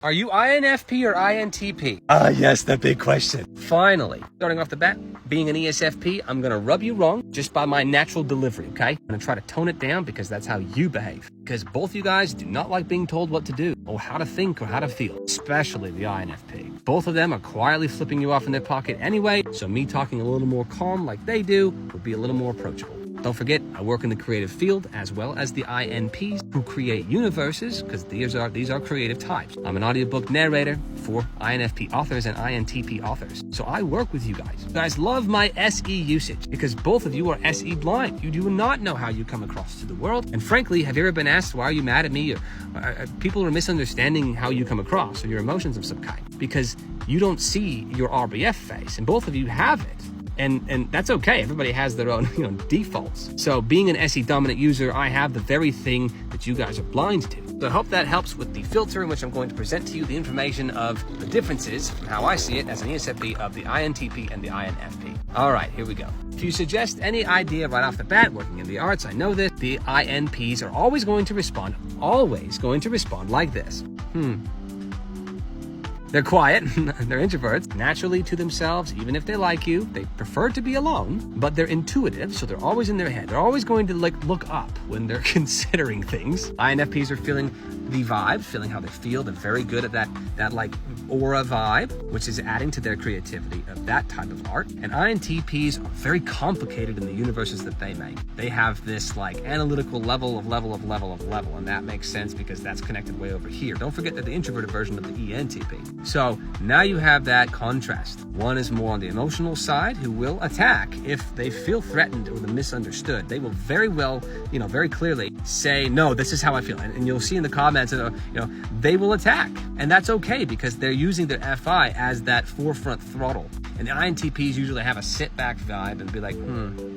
Are you INFP or INTP? Yes, the big question. Finally. Starting off the bat, being an ESFP, I'm gonna rub you wrong just by my natural delivery, okay? I'm gonna try to tone it down because that's how you behave. Because both you guys do not like being told what to do or how to think or how to feel, especially the INFP. Both of them are quietly flipping you off in their pocket anyway, so me talking a little more calm like they do would be a little more approachable. Don't forget, I work in the creative field as well as the INPs who create universes, because these are creative types. I'm an audiobook narrator for INFP authors and INTP authors. So I work with you guys. You guys love my SE usage because both of you are SE blind. You do not know how you come across to the world. And frankly, have you ever been asked, why are you mad at me? Or people are misunderstanding how you come across or your emotions of some kind because you don't see your RBF face, and both of you have it. And that's okay. Everybody has their own, defaults. So being an SE dominant user, I have the very thing that you guys are blind to. So I hope that helps with the filter in which I'm going to present to you the information of the differences from how I see it as an ESFP of the INTP and the INFP. All right, here we go. If you suggest any idea right off the bat, working in the arts, I know this, the INPs are always going to respond like this. They're quiet, they're introverts, naturally to themselves, even if they like you. They prefer to be alone, but they're intuitive, so they're always in their head. They're always going to look up when they're considering things. INFPs are feeling the vibe, feeling how they feel. They're very good at that aura vibe, which is adding to their creativity of that type of art. And INTPs are very complicated in the universes that they make. They have this analytical level, and that makes sense because that's connected way over here. Don't forget that the introverted version of the ENTP. So now you have that contrast. One is more on the emotional side, who will attack if they feel threatened or misunderstood. They will very well, very clearly say, no, this is how I feel. And you'll see in the comments, they will attack. And that's okay because they're using their FI as that forefront throttle. And the INTPs usually have a sit back vibe and be like,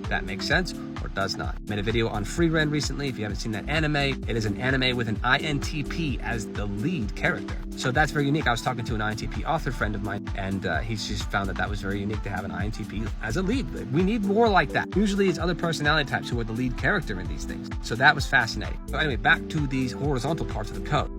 that makes sense or does not. I made a video on Free Ren recently. If you haven't seen that anime, it is an anime with an INTP as the lead character. So that's very unique. I was talking to an INTP author friend of mine, and he's just found that was very unique to have an INTP as a lead. We need more like that. Usually it's other personality types who are the lead character in these things. So that was fascinating. So anyway, back to these horizontal parts of the code.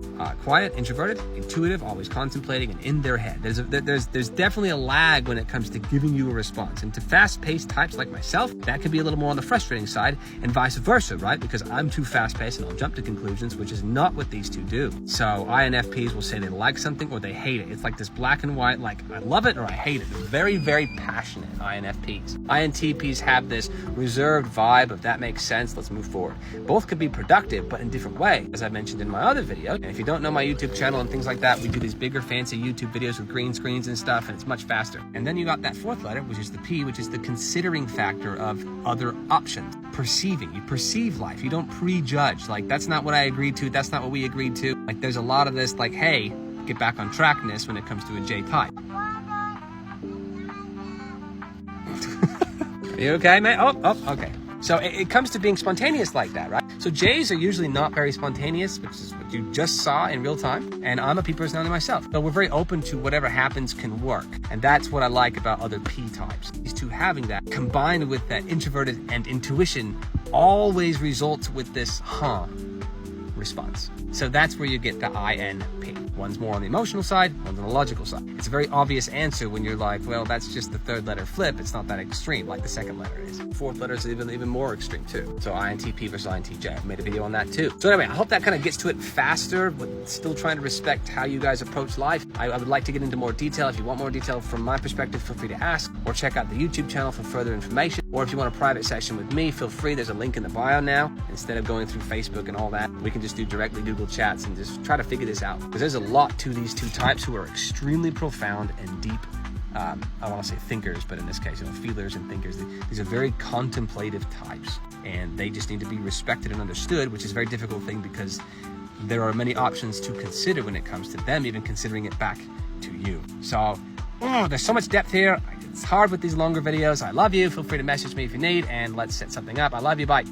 Quiet, introverted, intuitive, always contemplating and in their head. There's definitely a lag when it comes to giving you a response. And to fast-paced types like myself, that can be a little more on the frustrating side, and vice versa, right? Because I'm too fast-paced and I'll jump to conclusions, which is not what these two do. So INFPs will say they like something or they hate it. It's like this black and white, like I love it or I hate it. They're very, very passionate, INFPs. INTPs have this reserved vibe of that makes sense, let's move forward. Both could be productive, but in different ways, as I mentioned in my other video. And if you don't know my YouTube channel and things like that, we do these bigger, fancy YouTube videos with green screens and stuff, and it's much faster. And then you got that fourth letter, which is the P, which is the considering factor of other options. Perceiving. You perceive life. You don't prejudge. Like, that's not what I agreed to. That's not what we agreed to. Like, there's a lot of this, like, hey, get back on trackness when it comes to a J type. Are you okay, man? Oh, okay. So it comes to being spontaneous like that, right? So J's are usually not very spontaneous, which is what you just saw in real time. And I'm a P personality myself. So we're very open to whatever happens can work. And that's what I like about other P types. These two having that combined with that introverted and intuition always results with this response. So that's where you get the INP. One's more on the emotional side, one's on the logical side. It's a very obvious answer when you're like, well, that's just the third letter flip. It's not that extreme like the second letter is. Fourth letter is even more extreme too. So INTP versus INTJ. I made a video on that too. So anyway, I hope that kind of gets to it faster, but still trying to respect how you guys approach life. I would like to get into more detail. If you want more detail from my perspective, feel free to ask, or check out the YouTube channel for further information. Or if you want a private session with me, feel free. There's a link in the bio now. Instead of going through Facebook and all that, we can just do directly Google Chats and just try to figure this out. Because there's a lot to these two types who are extremely profound and deep. I don't want to say thinkers, but in this case, feelers and thinkers. These are very contemplative types, and they just need to be respected and understood, which is a very difficult thing because there are many options to consider when it comes to them even considering it back to you. So there's so much depth here. It's hard with these longer videos. I love you. Feel free to message me if you need, and let's set something up. I love you. Bye.